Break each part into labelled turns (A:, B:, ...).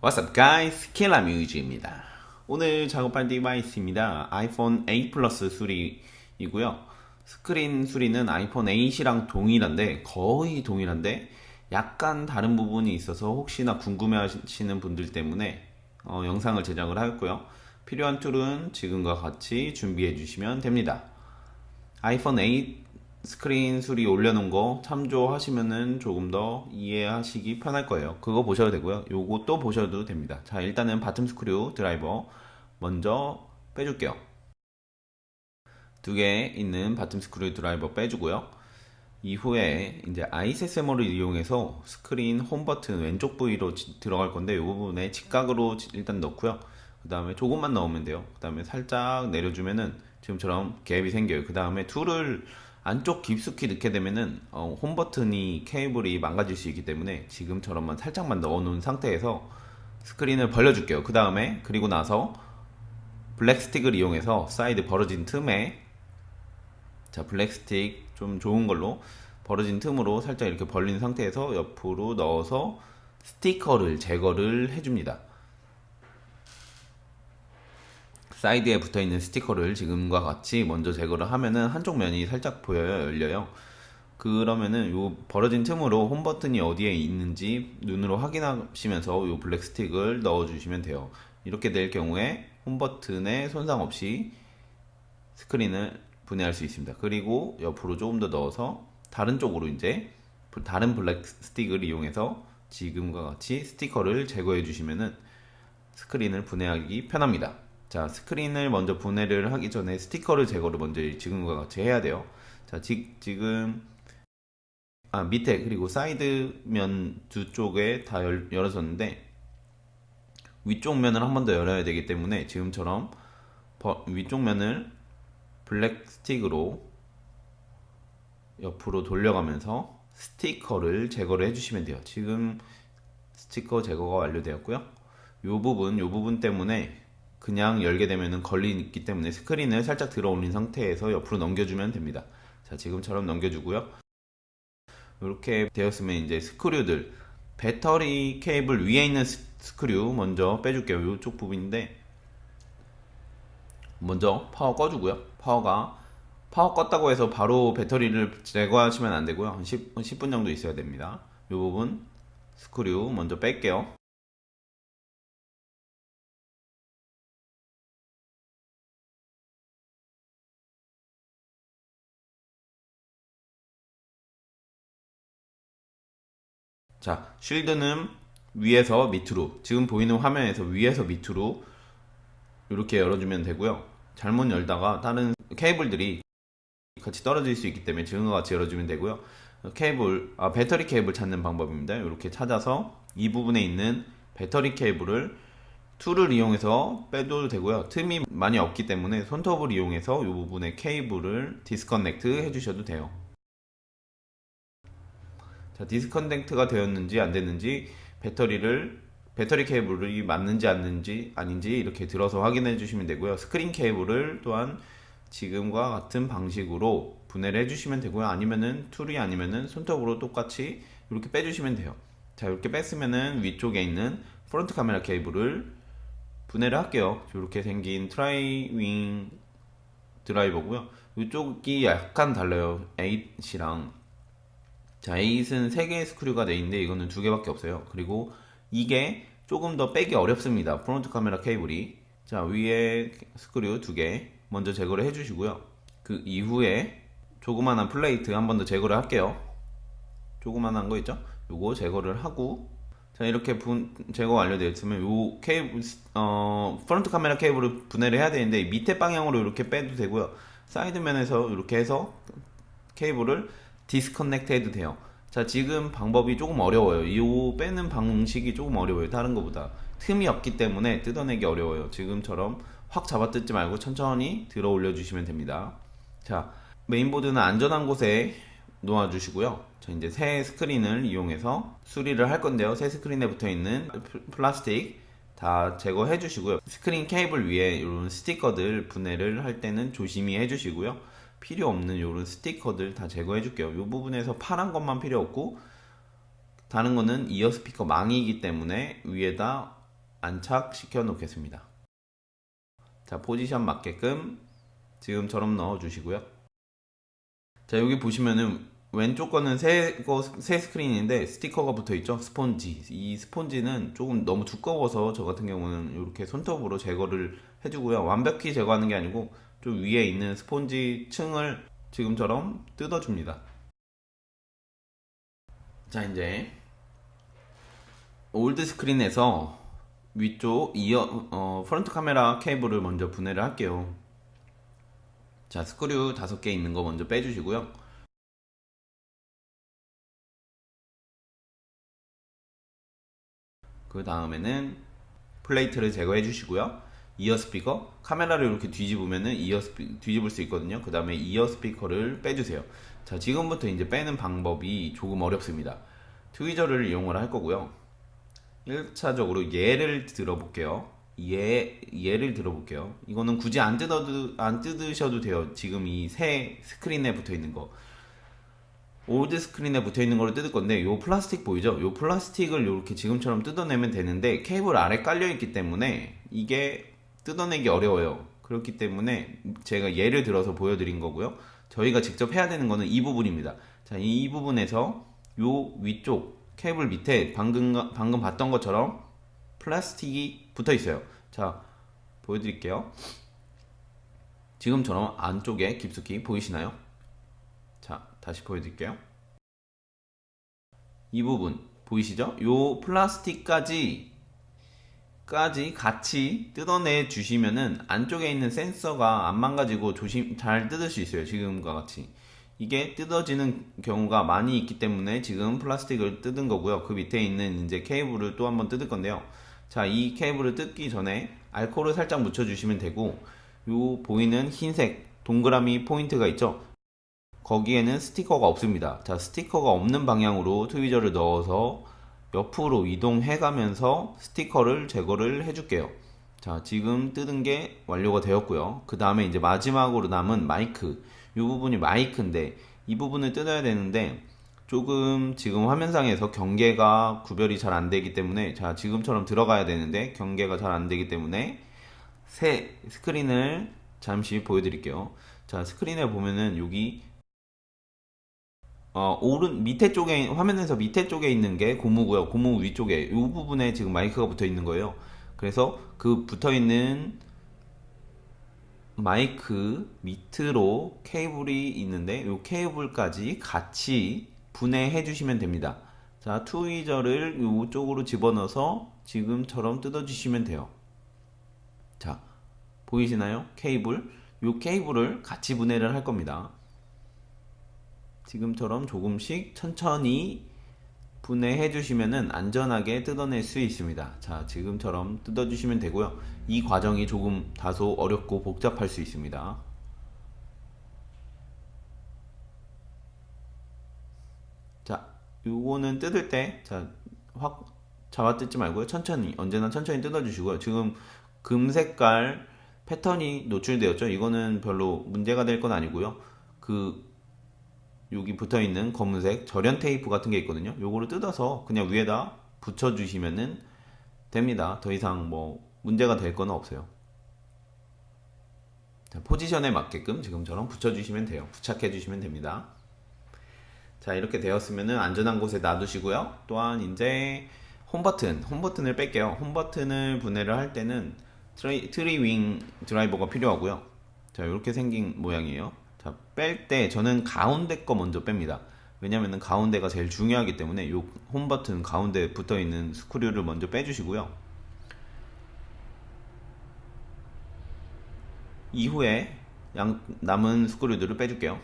A: What's up guys? 킬라뮤즈입니다. 오늘 작업할 디바이스입니다. 아이폰 8 플러스 수리이고요. 스크린 수리는 아이폰 8이랑 동일한데 거의 동일한데 약간 다른 부분이 있어서 혹시나 궁금해 하시는 분들 때문에 영상을 제작을 하였고요. 필요한 툴은 지금과 같이 준비해 주시면 됩니다. 아이폰 8 스크린 수리 올려놓은 거 참조하시면은 조금 더 이해하시기 편할 거예요. 그거 보셔도 되고요. 요것도 보셔도 됩니다. 자, 일단은 바텀 스크류 드라이버 먼저 빼줄게요. 두 개 있는 바텀 스크류 드라이버 빼주고요. 이후에 이제 ISSMO를 이용해서 스크린 홈 버튼 왼쪽 부위로 들어갈 건데 이 부분에 직각으로 일단 넣고요. 그 다음에 조금만 넣으면 돼요. 그 다음에 살짝 내려주면은 지금처럼 갭이 생겨요. 그 다음에 툴을 안쪽 깊숙이 넣게 되면은 홈 버튼이 케이블이 망가질 수 있기 때문에 지금처럼만 살짝만 넣어 놓은 상태에서 스크린을 벌려줄게요. 그 다음에 그리고 나서 블랙 스틱을 이용해서 사이드 벌어진 틈에, 자, 블랙 스틱 좀 좋은 걸로 벌어진 틈으로 살짝 이렇게 벌린 상태에서 옆으로 넣어서 스티커를 제거를 해줍니다. 사이드에 붙어있는 스티커를 지금과 같이 먼저 제거를 하면은 한쪽 면이 살짝 보여요. 열려요. 그러면은 요 벌어진 틈으로 홈 버튼이 어디에 있는지 눈으로 확인하시면서 요 블랙 스틱을 넣어 주시면 돼요. 이렇게 될 경우에 홈 버튼에 손상 없이 스크린을 분해할 수 있습니다. 그리고 옆으로 조금 더 넣어서 다른 쪽으로 이제 다른 블랙 스틱을 이용해서 지금과 같이 스티커를 제거해 주시면은 스크린을 분해하기 편합니다. 자, 스크린을 먼저 분해를 하기 전에 스티커를 제거를 먼저 지금과 같이 해야 돼요. 자, 지금 밑에 그리고 사이드 면 두 쪽에 다 열어졌는데 위쪽 면을 한 번 더 열어야 되기 때문에 지금처럼 위쪽 면을 블랙 스틱으로 옆으로 돌려가면서 스티커를 제거를 해주시면 돼요. 지금 스티커 제거가 완료되었고요. 요 부분 때문에 그냥 열게 되면은 걸리기 때문에 스크린을 살짝 들어 올린 상태에서 옆으로 넘겨주면 됩니다. 자, 지금처럼 넘겨주고요. 이렇게 되었으면 이제 스크류들, 배터리 케이블 위에 있는 스크류 먼저 빼줄게요. 이쪽 부분인데 먼저 파워 꺼주고요. 파워 껐다고 해서 바로 배터리를 제거하시면 안 되고요. 한 10분 정도 있어야 됩니다. 이 부분 스크류 먼저 뺄게요. 자, 쉴드는 위에서 밑으로, 지금 보이는 화면에서 위에서 밑으로 이렇게 열어주면 되고요. 잘못 열다가 다른 케이블들이 같이 떨어질 수 있기 때문에 지금과 같이 열어주면 되고요. 배터리 케이블 찾는 방법입니다. 이렇게 찾아서 이 부분에 있는 배터리 케이블을 툴을 이용해서 빼도 되고요. 틈이 많이 없기 때문에 손톱을 이용해서 이 부분에 케이블을 디스커넥트 해주셔도 돼요. 자, 디스커넥트가 되었는지 안 됐는지 배터리 케이블이 맞는지 아닌지 이렇게 들어서 확인해 주시면 되고요. 스크린 케이블을 또한 지금과 같은 방식으로 분해를 해주시면 되고요. 아니면은 툴이 아니면은 손톱으로 똑같이 이렇게 빼주시면 돼요. 자, 이렇게 뺐으면은 위쪽에 있는 프론트 카메라 케이블을 분해를 할게요. 이렇게 생긴 트라이윙 드라이버고요. 이쪽이 약간 달라요. 8이랑. 자, 8은 3개의 스크류가 되어 있는데 이거는 2개밖에 없어요. 그리고 이게 조금 더 빼기 어렵습니다. 프론트 카메라 케이블이. 자, 위에 스크류 2개 먼저 제거를 해주시고요. 그 이후에 조그만한 플레이트 한 번 더 제거를 할게요. 조그만한 거 있죠? 요거 제거를 하고, 자, 이렇게 제거 완료되었으면 요 케이블 프론트 카메라 케이블을 분해를 해야 되는데 밑에 방향으로 이렇게 빼도 되고요. 사이드 면에서 이렇게 해서 케이블을 디스커넥트 해도 돼요. 자, 지금 방법이 조금 어려워요. 이 빼는 방식이 조금 어려워요. 다른 것보다 틈이 없기 때문에 뜯어내기 어려워요. 지금처럼 확 잡아뜯지 말고 천천히 들어 올려 주시면 됩니다. 자, 메인보드는 안전한 곳에 놓아 주시고요. 자, 이제 새 스크린을 이용해서 수리를 할 건데요. 새 스크린에 붙어 있는 플라스틱 다 제거해 주시고요. 스크린 케이블 위에 이런 스티커들 분해를 할 때는 조심히 해 주시고요. 필요 없는 이런 스티커들 다 제거해 줄게요. 이 부분에서 파란 것만 필요 없고 다른 거는 이어 스피커 망이기 때문에 위에다 안착시켜 놓겠습니다. 자, 포지션 맞게끔 지금처럼 넣어 주시고요. 자, 여기 보시면은 왼쪽 거는 새 스크린인데 스티커가 붙어 있죠. 스폰지. 이 스폰지는 조금 너무 두꺼워서 저 같은 경우는 이렇게 손톱으로 제거를 해주고요. 완벽히 제거하는 게 아니고 좀 위에 있는 스폰지 층을 지금처럼 뜯어줍니다. 자, 이제 올드 스크린에서 위쪽 프론트 카메라 케이블을 먼저 분해를 할게요. 자, 스크류 5개 있는 거 먼저 빼주시고요. 그 다음에는 플레이트를 제거해 주시고요. 이어 스피커, 카메라를 이렇게 뒤집으면은 뒤집을 수 있거든요. 그 다음에 이어 스피커를 빼주세요. 자, 지금부터 이제 빼는 방법이 조금 어렵습니다. 트위저를 이용을 할 거고요. 1차적으로 얘를 들어볼게요. 얘를 들어볼게요. 이거는 굳이 안 뜯으셔도 돼요. 지금 이 새 스크린에 붙어 있는 거. 올드 스크린에 붙어 있는 거를 뜯을 건데, 요 플라스틱 보이죠? 요 플라스틱을 이렇게 지금처럼 뜯어내면 되는데, 케이블 아래 깔려 있기 때문에 이게 뜯어내기 어려워요. 그렇기 때문에 제가 예를 들어서 보여드린 거고요. 저희가 직접 해야 되는 거는 이 부분입니다. 자, 이 부분에서 요 위쪽 케이블 밑에 방금 봤던 것처럼 플라스틱이 붙어 있어요. 자, 보여드릴게요. 지금처럼 안쪽에 깊숙이 보이시나요? 자, 다시 보여드릴게요. 이 부분 보이시죠? 요 플라스틱까지 같이 뜯어내 주시면은 안쪽에 있는 센서가 안 망가지고 잘 뜯을 수 있어요. 지금과 같이. 이게 뜯어지는 경우가 많이 있기 때문에 지금 플라스틱을 뜯은 거고요. 그 밑에 있는 이제 케이블을 또 한번 뜯을 건데요. 자, 이 케이블을 뜯기 전에 알코올을 살짝 묻혀주시면 되고, 요 보이는 흰색 동그라미 포인트가 있죠? 거기에는 스티커가 없습니다. 자, 스티커가 없는 방향으로 트위저를 넣어서 옆으로 이동해 가면서 스티커를 제거를 해줄게요. 자, 지금 뜯은 게 완료가 되었고요. 그 다음에 이제 마지막으로 남은 마이크. 이 부분이 마이크인데 이 부분을 뜯어야 되는데 조금 지금 화면상에서 경계가 구별이 잘 안 되기 때문에, 자, 지금처럼 들어가야 되는데 경계가 잘 안 되기 때문에 새 스크린을 잠시 보여드릴게요. 자, 스크린에 보면은 여기 밑에 쪽에, 화면에서 밑에 쪽에 있는 게 고무고요. 고무 위쪽에 이 부분에 지금 마이크가 붙어 있는 거예요. 그래서 그 붙어 있는 마이크 밑으로 케이블이 있는데 이 케이블까지 같이 분해해 주시면 됩니다. 자, 트위저를 이쪽으로 집어넣어서 지금처럼 뜯어 주시면 돼요. 자, 보이시나요? 케이블. 이 케이블을 같이 분해를 할 겁니다. 지금처럼 조금씩 천천히 분해해 주시면은 안전하게 뜯어낼 수 있습니다. 자, 지금처럼 뜯어 주시면 되고요. 이 과정이 조금 다소 어렵고 복잡할 수 있습니다. 자, 요거는 뜯을 때, 자, 확 잡아 뜯지 말고요. 천천히, 언제나 천천히 뜯어 주시고요. 지금 금색깔 패턴이 노출되었죠. 이거는 별로 문제가 될 건 아니고요. 여기 붙어있는 검은색 절연 테이프 같은 게 있거든요. 요거를 뜯어서 그냥 위에다 붙여주시면 됩니다. 더 이상 뭐 문제가 될 건 없어요. 자, 포지션에 맞게끔 지금처럼 붙여주시면 돼요. 부착해 주시면 됩니다. 자, 이렇게 되었으면 안전한 곳에 놔두시고요. 또한 이제 홈버튼을 뺄게요. 홈버튼을 분해를 할 때는 트리윙 드라이버가 필요하고요. 자, 이렇게 생긴 모양이에요. 자, 뺄 때 저는 가운데 거 먼저 뺍니다. 왜냐면은 가운데가 제일 중요하기 때문에 요 홈버튼 가운데 붙어 있는 스크류를 먼저 빼주시고요. 이후에 남은 스크류들을 빼줄게요.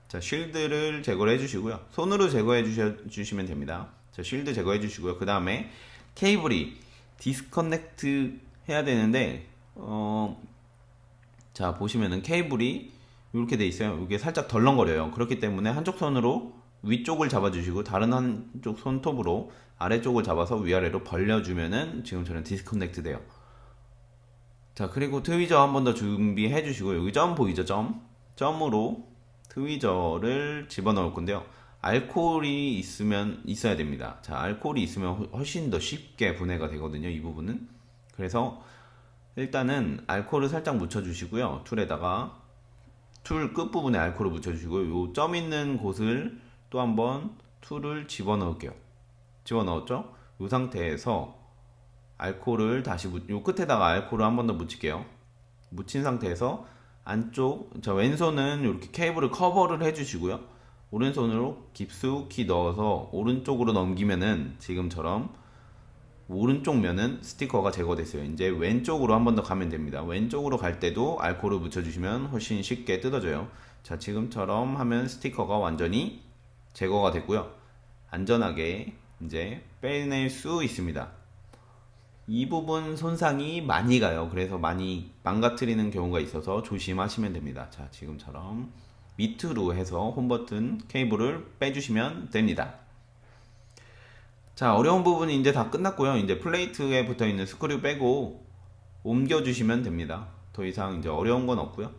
A: 자, 쉴드를 제거를 해주시고요. 손으로 제거해 주시면 됩니다. 자, 쉴드 제거해 주시고요. 그 다음에 케이블이 디스커넥트 해야 되는데, 자, 보시면은 케이블이 이렇게 돼 있어요. 이게 살짝 덜렁거려요. 그렇기 때문에 한쪽 손으로 위쪽을 잡아주시고 다른 한쪽 손톱으로 아래쪽을 잡아서 위아래로 벌려주면은 지금처럼 디스커넥트 돼요. 자, 그리고 트위저 한 번 더 준비해 주시고, 여기 점 보이죠? 점으로 트위저를 집어넣을 건데요. 알코올이 있어야 됩니다. 자, 알코올이 있으면 훨씬 더 쉽게 분해가 되거든요. 이 부분은. 그래서 일단은 알코올을 살짝 묻혀주시고요. 툴에다가 툴 끝부분에 알코올을 묻혀주시고요. 요 점 있는 곳을 또 한번 툴을 집어넣을게요. 집어넣었죠? 이 상태에서 알코올을 요 끝에다가 알코올을 한 번 더 묻힐게요. 묻힌 상태에서 안쪽, 자, 왼손은 이렇게 케이블을 커버를 해주시고요. 오른손으로 깊숙이 넣어서 오른쪽으로 넘기면은 지금처럼 오른쪽 면은 스티커가 제거됐어요. 이제 왼쪽으로 한 번 더 가면 됩니다. 왼쪽으로 갈 때도 알코올을 묻혀주시면 훨씬 쉽게 뜯어져요. 자, 지금처럼 하면 스티커가 완전히 제거가 됐고요. 안전하게 이제 빼낼 수 있습니다. 이 부분 손상이 많이 가요. 그래서 많이 망가뜨리는 경우가 있어서 조심하시면 됩니다. 자, 지금처럼 밑으로 해서 홈 버튼 케이블을 빼주시면 됩니다. 자, 어려운 부분이 이제 다 끝났고요. 이제 플레이트에 붙어 있는 스크류 빼고 옮겨주시면 됩니다. 더 이상 이제 어려운 건 없고요.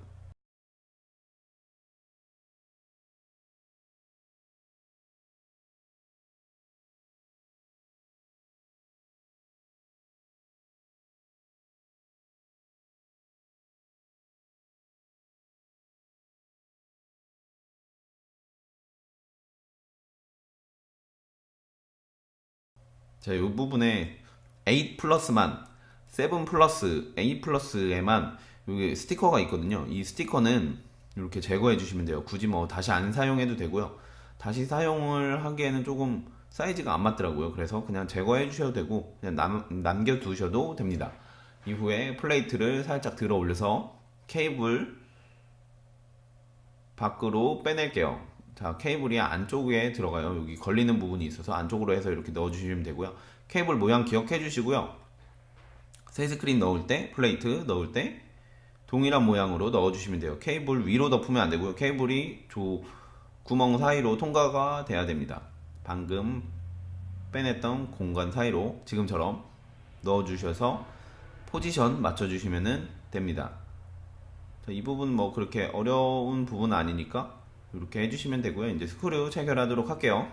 A: 자, 이 부분에 8 플러스만, 7 플러스, 8 플러스에만 여기 스티커가 있거든요. 이 스티커는 이렇게 제거해 주시면 돼요. 굳이 뭐 다시 안 사용해도 되고요. 다시 사용을 하기에는 조금 사이즈가 안 맞더라고요. 그래서 그냥 제거해 주셔도 되고 그냥 남겨 두셔도 됩니다. 이후에 플레이트를 살짝 들어 올려서 케이블 밖으로 빼낼게요. 자, 케이블이 안쪽에 들어가요. 여기 걸리는 부분이 있어서 안쪽으로 해서 이렇게 넣어주시면 되고요. 케이블 모양 기억해 주시고요. 새 스크린 넣을 때, 플레이트 넣을 때 동일한 모양으로 넣어주시면 돼요. 케이블 위로 덮으면 안 되고요. 케이블이 구멍 사이로 통과가 돼야 됩니다. 방금 빼냈던 공간 사이로 지금처럼 넣어주셔서 포지션 맞춰주시면 됩니다. 자, 이 부분 뭐 그렇게 어려운 부분 아니니까 이렇게 해주시면 되고요. 이제 스크류 체결하도록 할게요.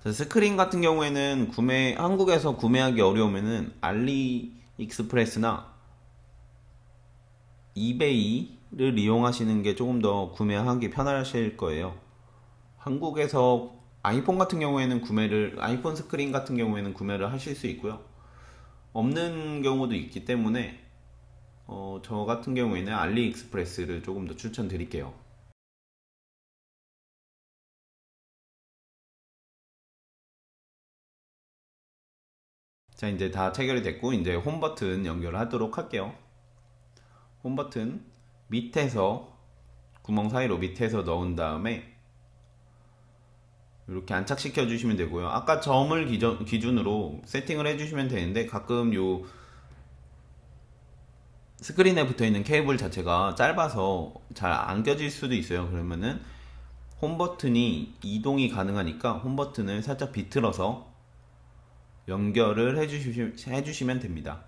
A: 자, 스크린 같은 경우에는 한국에서 구매하기 어려우면은 알리익스프레스나 이베이를 이용하시는 게 조금 더 구매하기 편하실 거예요. 한국에서 아이폰 같은 경우에는 아이폰 스크린 같은 경우에는 구매를 하실 수 있고요. 없는 경우도 있기 때문에 저 같은 경우에는 알리익스프레스를 조금 더 추천드릴게요. 자, 이제 다 체결이 됐고 이제 홈 버튼 연결하도록 할게요. 홈 버튼 밑에서 구멍 사이로 밑에서 넣은 다음에 이렇게 안착시켜 주시면 되고요. 아까 점을 기준으로 세팅을 해주시면 되는데 가끔 요 스크린에 붙어 있는 케이블 자체가 짧아서 잘 안 껴질 수도 있어요. 그러면은 홈 버튼이 이동이 가능하니까 홈 버튼을 살짝 비틀어서 연결을 해주시면 됩니다.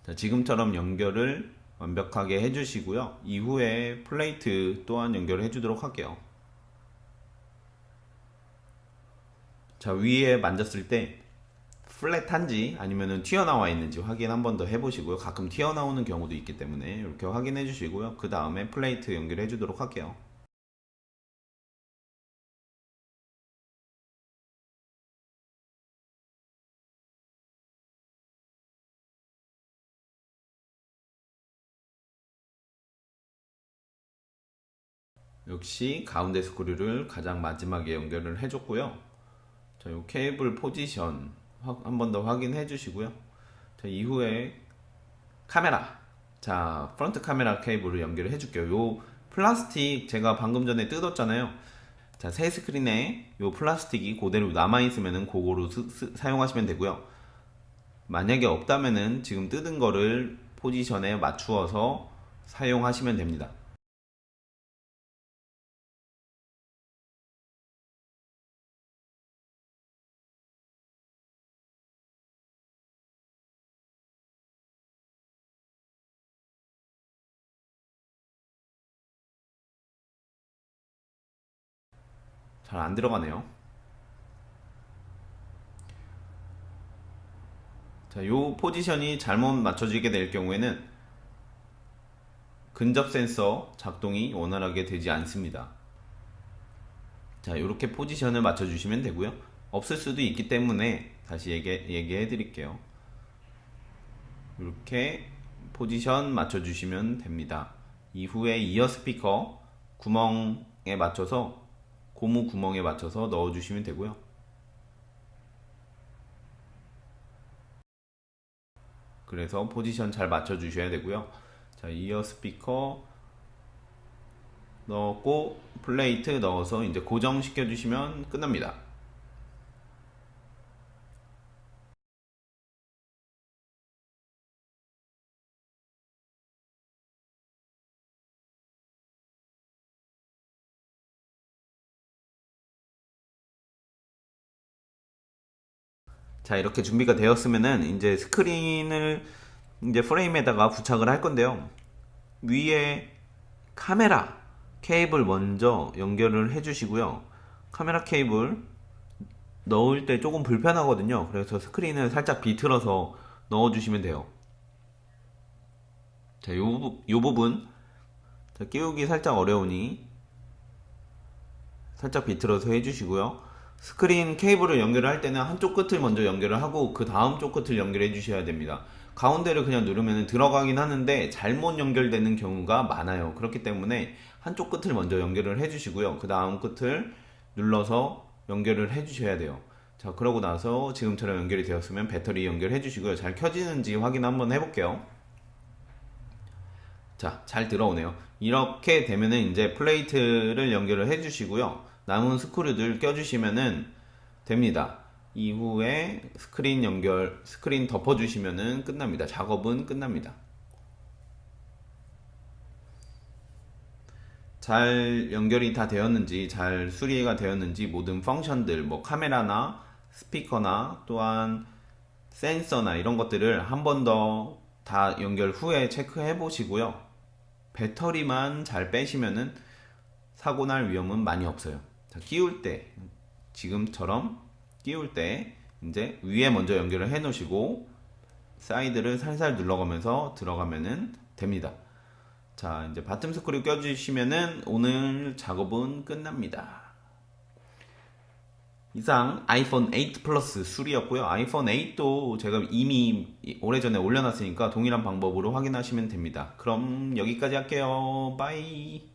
A: 자, 지금처럼 연결을 완벽하게 해주시고요. 이후에 플레이트 또한 연결을 해주도록 할게요. 자, 위에 만졌을 때 플랫한지 아니면 튀어나와 있는지 확인 한 번 더 해보시고요. 가끔 튀어나오는 경우도 있기 때문에 이렇게 확인해 주시고요. 그 다음에 플레이트 연결해 주도록 할게요. 역시 가운데 스크류를 가장 마지막에 연결을 해줬고요. 자, 이 케이블 포지션 한 번 더 확인해 주시고요. 자, 이후에 카메라, 자, 프론트 카메라 케이블을 연결을 해줄게요. 요 플라스틱 제가 방금 전에 뜯었잖아요. 자, 새 스크린에 요 플라스틱이 그대로 남아있으면은 그거로 사용하시면 되고요. 만약에 없다면은 지금 뜯은 거를 포지션에 맞추어서 사용하시면 됩니다. 잘 안 들어가네요. 자, 요 포지션이 잘못 맞춰지게 될 경우에는 근접 센서 작동이 원활하게 되지 않습니다. 자, 이렇게 포지션을 맞춰주시면 되고요. 없을 수도 있기 때문에 다시 얘기해 드릴게요. 이렇게 포지션 맞춰주시면 됩니다. 이후에 이어 스피커 구멍에 맞춰서 고무 구멍에 맞춰서 넣어주시면 되고요. 그래서 포지션 잘 맞춰주셔야 되고요. 자, 이어 스피커 넣고 플레이트 넣어서 이제 고정시켜 주시면 끝납니다. 자, 이렇게 준비가 되었으면은 이제 스크린을 이제 프레임에다가 부착을 할 건데요. 위에 카메라 케이블 먼저 연결을 해 주시고요. 카메라 케이블 넣을 때 조금 불편하거든요. 그래서 스크린을 살짝 비틀어서 넣어 주시면 돼요. 자, 요 부분 자, 끼우기 살짝 어려우니 살짝 비틀어서 해 주시고요. 스크린 케이블을 연결을 할 때는 한쪽 끝을 먼저 연결을 하고 그 다음 쪽 끝을 연결해 주셔야 됩니다. 가운데를 그냥 누르면 들어가긴 하는데 잘못 연결되는 경우가 많아요. 그렇기 때문에 한쪽 끝을 먼저 연결을 해 주시고요. 그 다음 끝을 눌러서 연결을 해 주셔야 돼요. 자, 그러고 나서 지금처럼 연결이 되었으면 배터리 연결해 주시고요. 잘 켜지는지 확인 한번 해볼게요. 자, 잘 들어오네요. 이렇게 되면은 이제 플레이트를 연결을 해 주시고요. 남은 스크류들 껴주시면은 됩니다. 이후에 스크린 덮어주시면은 끝납니다. 작업은 끝납니다. 잘 연결이 다 되었는지, 잘 수리가 되었는지 모든 펑션들, 뭐 카메라나 스피커나 또한 센서나 이런 것들을 한 번 더 다 연결 후에 체크해 보시고요. 배터리만 잘 빼시면은 사고 날 위험은 많이 없어요. 자, 끼울 때 지금처럼 끼울 때 이제 위에 먼저 연결을 해 놓으시고 사이드를 살살 눌러가면서 들어가면은 됩니다. 자, 이제 바텀 스크류 껴주시면은 오늘 작업은 끝납니다. 이상 아이폰 8 플러스 수리였고요. 아이폰 8도 제가 이미 오래전에 올려놨으니까 동일한 방법으로 확인하시면 됩니다. 그럼 여기까지 할게요. 빠이.